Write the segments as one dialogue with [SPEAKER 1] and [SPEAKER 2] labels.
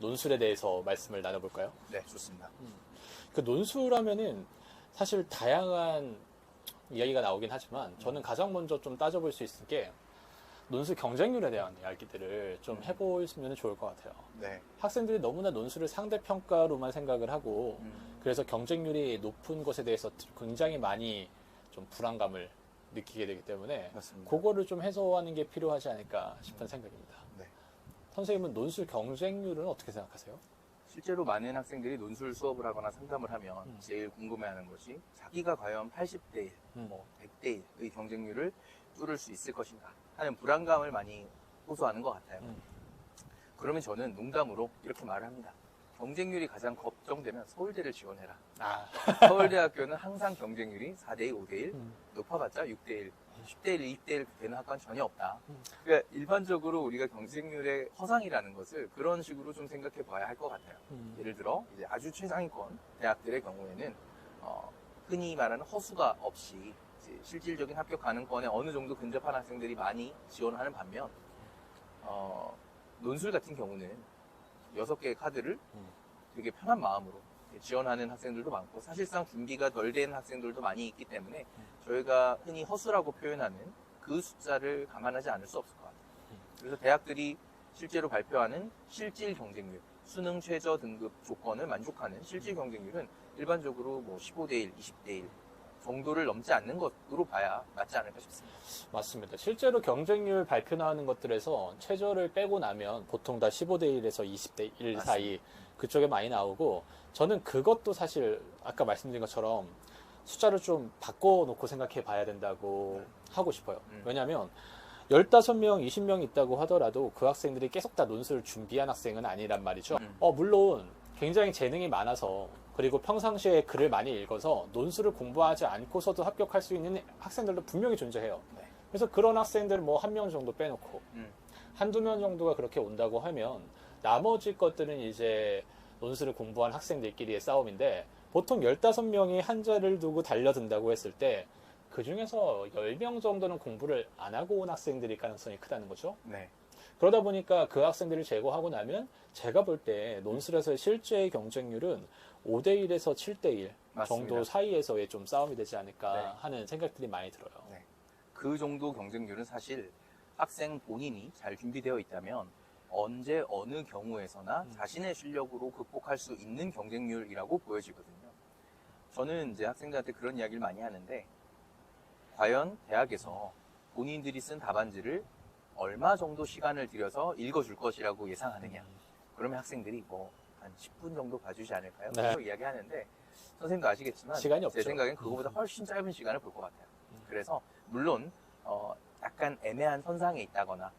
[SPEAKER 1] 논술에 대해서 말씀을 나눠볼까요?
[SPEAKER 2] 네, 좋습니다.
[SPEAKER 1] 그 논술하면은 사실 다양한 이야기가 나오긴 하지만 저는 가장 먼저 좀 따져볼 수 있을 게 논술 경쟁률에 대한 이야기들을 좀 해보시면 좋을 것 같아요.
[SPEAKER 2] 네.
[SPEAKER 1] 학생들이 너무나 논술을 상대평가로만 생각을 하고 그래서 경쟁률이 높은 것에 대해서 굉장히 많이 좀 불안감을 느끼게 되기 때문에
[SPEAKER 2] 맞습니다.
[SPEAKER 1] 그거를 좀 해소하는 게 필요하지 않을까 싶은 생각입니다.
[SPEAKER 2] 네.
[SPEAKER 1] 선생님은 논술 경쟁률은 어떻게 생각하세요?
[SPEAKER 2] 실제로 많은 학생들이 논술 수업을 하거나 상담을 하면 제일 궁금해하는 것이 자기가 과연 80대 1, 뭐 100대 1의 경쟁률을 뚫을 수 있을 것인가 하는 불안감을 많이 호소하는 것 같아요. 그러면 저는 농담으로 이렇게 말을 합니다. 경쟁률이 가장 걱정되면 서울대를 지원해라. 서울대학교는 항상 경쟁률이 4대1, 5대1, 높아봤자 6대1, 10대1, 20대1 되는 학과는 전혀 없다. 그러니까 일반적으로 우리가 경쟁률의 허상이라는 것을 그런 식으로 좀 생각해 봐야 할 것 같아요. 예를 들어 이제 아주 최상위권 대학들의 경우에는 흔히 말하는 허수가 없이 이제 실질적인 합격 가능권에 어느 정도 근접한 학생들이 많이 지원하는 반면 논술 같은 경우는 6개의 카드를 되게 편한 마음으로 지원하는 학생들도 많고 사실상 준비가 덜 된 학생들도 많이 있기 때문에 저희가 흔히 허수라고 표현하는 그 숫자를 감안하지 않을 수 없을 것 같아요. 그래서 대학들이 실제로 발표하는 실질 경쟁률, 수능 최저 등급 조건을 만족하는 실질 경쟁률은 일반적으로 뭐 15대1, 20대1 정도를 넘지 않는 것으로 봐야 맞지 않을까 싶습니다.
[SPEAKER 1] 맞습니다. 실제로 경쟁률 발표 나오는 것들에서 최저를 빼고 나면 보통 다 15대1에서 20대1 사이 그쪽에 많이 나오고 저는 그것도 사실 아까 말씀드린 것처럼 숫자를 좀 바꿔놓고 생각해 봐야 된다고 하고 싶어요. 왜냐하면 15명, 20명 있다고 하더라도 그 학생들이 계속 다 논술을 준비한 학생은 아니란 말이죠. 물론 굉장히 재능이 많아서 그리고 평상시에 글을 많이 읽어서 논술을 공부하지 않고서도 합격할 수 있는 학생들도 분명히 존재해요. 그래서 그런 학생들 뭐 한 명 정도 빼놓고 한두 명 정도가 그렇게 온다고 하면 나머지 것들은 이제 논술을 공부한 학생들끼리의 싸움인데 보통 15명이 한 자리를 두고 달려든다고 했을 때 그 중에서 10명 정도는 공부를 안 하고 온 학생들일 가능성이 크다는 거죠.
[SPEAKER 2] 네.
[SPEAKER 1] 그러다 보니까 그 학생들을 제거하고 나면 제가 볼 때 논술에서의 실제의 경쟁률은 5대1에서 7대1 정도 사이에서의 좀 싸움이 되지 않을까 하는 생각들이 많이 들어요.
[SPEAKER 2] 네. 그 정도 경쟁률은 사실 학생 본인이 잘 준비되어 있다면 언제 어느 경우에서나 자신의 실력으로 극복할 수 있는 경쟁률이라고 보여지거든요. 저는 이제 학생들한테 그런 이야기를 많이 하는데 과연 대학에서 본인들이 쓴 답안지를 얼마 정도 시간을 들여서 읽어줄 것이라고 예상하느냐. 그러면 학생들이 뭐 한 10분 정도 봐주지 않을까요? 그렇게 이야기하는데 선생님도 아시겠지만
[SPEAKER 1] 시간이 없죠.
[SPEAKER 2] 제 생각엔 그거보다 훨씬 짧은 시간을 볼 것 같아요. 그래서 물론 약간 애매한 선상에 있다거나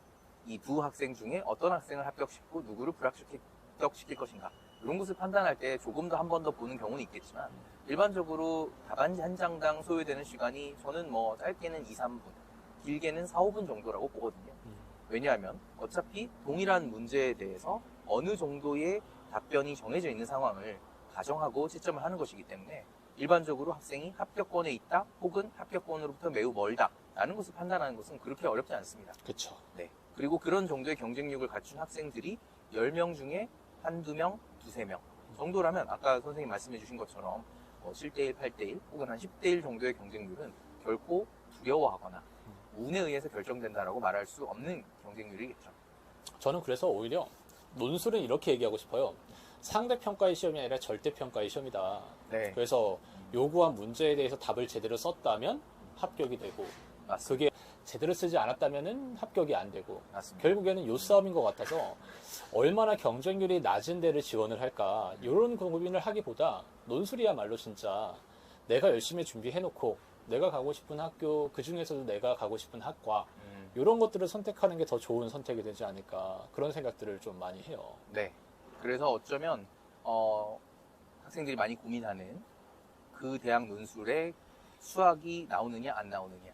[SPEAKER 2] 이 두 학생 중에 어떤 학생을 합격시키고 누구를 불합격시킬 것인가 이런 것을 판단할 때 조금 더 한 번 더 보는 경우는 있겠지만 일반적으로 답안지 한 장당 소요되는 시간이 저는 뭐 짧게는 2, 3분 길게는 4, 5분 정도라고 보거든요. 왜냐하면 어차피 동일한 문제에 대해서 어느 정도의 답변이 정해져 있는 상황을 가정하고 채점을 하는 것이기 때문에 일반적으로 학생이 합격권에 있다 혹은 합격권으로부터 매우 멀다 라는 것을 판단하는 것은 그렇게 어렵지 않습니다.
[SPEAKER 1] 그렇죠.
[SPEAKER 2] 네. 그리고 그런 정도의 경쟁력을 갖춘 학생들이 10명 중에 한두 명, 두세 명 정도라면 아까 선생님 말씀해 주신 것처럼 7대1, 8대1 혹은 한 10대1 정도의 경쟁률은 결코 두려워하거나 운에 의해서 결정된다라고 말할 수 없는 경쟁률이겠죠.
[SPEAKER 1] 저는 그래서 오히려 논술은 이렇게 얘기하고 싶어요. 상대평가의 시험이 아니라 절대평가의 시험이다.
[SPEAKER 2] 네.
[SPEAKER 1] 그래서 요구한 문제에 대해서 답을 제대로 썼다면 합격이 되고
[SPEAKER 2] 맞습니다.
[SPEAKER 1] 그게 제대로 쓰지 않았다면 합격이 안 되고
[SPEAKER 2] 맞습니다.
[SPEAKER 1] 결국에는 요 싸움인 것 같아서 얼마나 경쟁률이 낮은 데를 지원을 할까 이런 고민을 하기보다 논술이야말로 진짜 내가 열심히 준비해놓고 내가 가고 싶은 학교 그 중에서도 내가 가고 싶은 학과 이런 것들을 선택하는 게 더 좋은 선택이 되지 않을까 그런 생각들을 좀 많이 해요.
[SPEAKER 2] 네. 그래서 어쩌면 학생들이 많이 고민하는 그 대학 논술에 수학이 나오느냐 안 나오느냐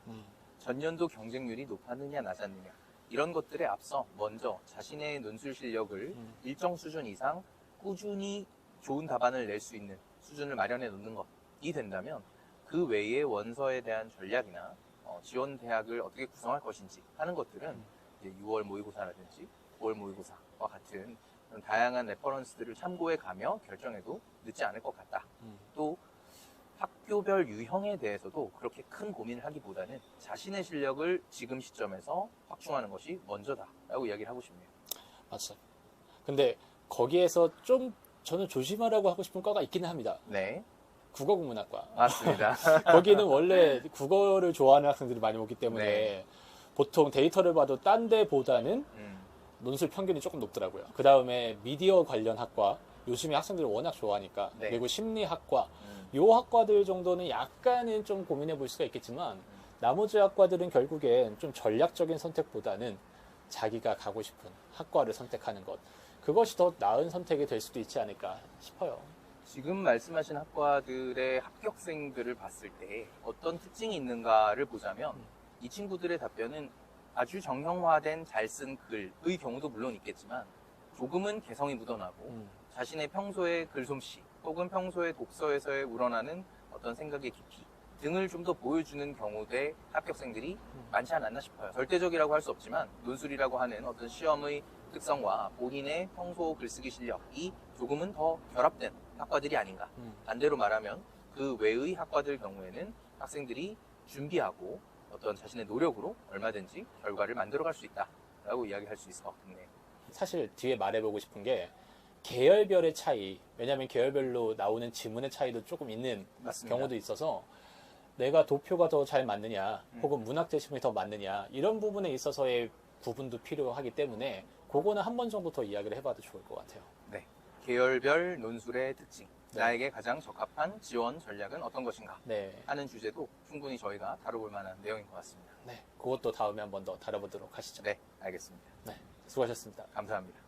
[SPEAKER 2] 전년도 경쟁률이 높았느냐 낮았느냐 이런 것들에 앞서 먼저 자신의 논술 실력을 일정 수준 이상 꾸준히 좋은 답안을 낼 수 있는 수준을 마련해 놓는 것이 된다면 그 외의 원서에 대한 전략이나 지원 대학을 어떻게 구성할 것인지 하는 것들은 이제 6월 모의고사라든지 9월 모의고사와 같은 그런 다양한 레퍼런스들을 참고해 가며 결정해도 늦지 않을 것 같다. 또 학교별 유형에 대해서도 그렇게 큰 고민을 하기보다는 자신의 실력을 지금 시점에서 확충하는 것이 먼저다라고 이야기를 하고 싶네요.
[SPEAKER 1] 맞아요. 근데 거기에서 좀 저는 조심하라고 하고 싶은 과가 있기는 합니다.
[SPEAKER 2] 네,
[SPEAKER 1] 국어국문학과.
[SPEAKER 2] 맞습니다.
[SPEAKER 1] 거기는 원래 국어를 좋아하는 학생들이 많이 오기 때문에
[SPEAKER 2] 네.
[SPEAKER 1] 보통 데이터를 봐도 딴 데보다는 논술 평균이 조금 높더라고요. 그 다음에 미디어 관련 학과, 요즘에 학생들이 워낙 좋아하니까,
[SPEAKER 2] 네.
[SPEAKER 1] 그리고 심리학과, 요 학과들 정도는 약간은 좀 고민해 볼 수가 있겠지만, 나머지 학과들은 결국엔 좀 전략적인 선택보다는 자기가 가고 싶은 학과를 선택하는 것. 그것이 더 나은 선택이 될 수도 있지 않을까 싶어요.
[SPEAKER 2] 지금 말씀하신 학과들의 합격생들을 봤을 때 어떤 특징이 있는가를 보자면 이 친구들의 답변은 아주 정형화된 잘 쓴 글의 경우도 물론 있겠지만 조금은 개성이 묻어나고 자신의 평소의 글솜씨 혹은 평소의 독서에서의 우러나는 어떤 생각의 깊이 등을 좀 더 보여주는 경우의 합격생들이 많지 않았나 싶어요. 절대적이라고 할 수 없지만 논술이라고 하는 어떤 시험의 특성과 본인의 평소 글쓰기 실력이 조금은 더 결합된 학과들이 아닌가. 반대로 말하면 그 외의 학과들 경우에는 학생들이 준비하고 어떤 자신의 노력으로 얼마든지 결과를 만들어갈 수 있다라고 이야기할 수 있을 것 같네요.
[SPEAKER 1] 사실 뒤에 말해보고 싶은 게 계열별의 차이, 왜냐하면 계열별로 나오는 지문의 차이도 조금 있는
[SPEAKER 2] 맞습니다.
[SPEAKER 1] 경우도 있어서 내가 도표가 더 잘 맞느냐 혹은 문학 제시문이 더 맞느냐 이런 부분에 있어서의 구분도 필요하기 때문에 그거는 한 번 정도 더 이야기를 해봐도 좋을 것 같아요.
[SPEAKER 2] 네. 계열별 논술의 특징.
[SPEAKER 1] 네.
[SPEAKER 2] 나에게 가장 적합한 지원 전략은 어떤 것인가
[SPEAKER 1] 네,
[SPEAKER 2] 하는 주제도 충분히 저희가 다뤄볼 만한 내용인 것 같습니다.
[SPEAKER 1] 네, 그것도 다음에 한 번 더 다뤄보도록 하시죠.
[SPEAKER 2] 네, 알겠습니다.
[SPEAKER 1] 네, 수고하셨습니다.
[SPEAKER 2] 감사합니다.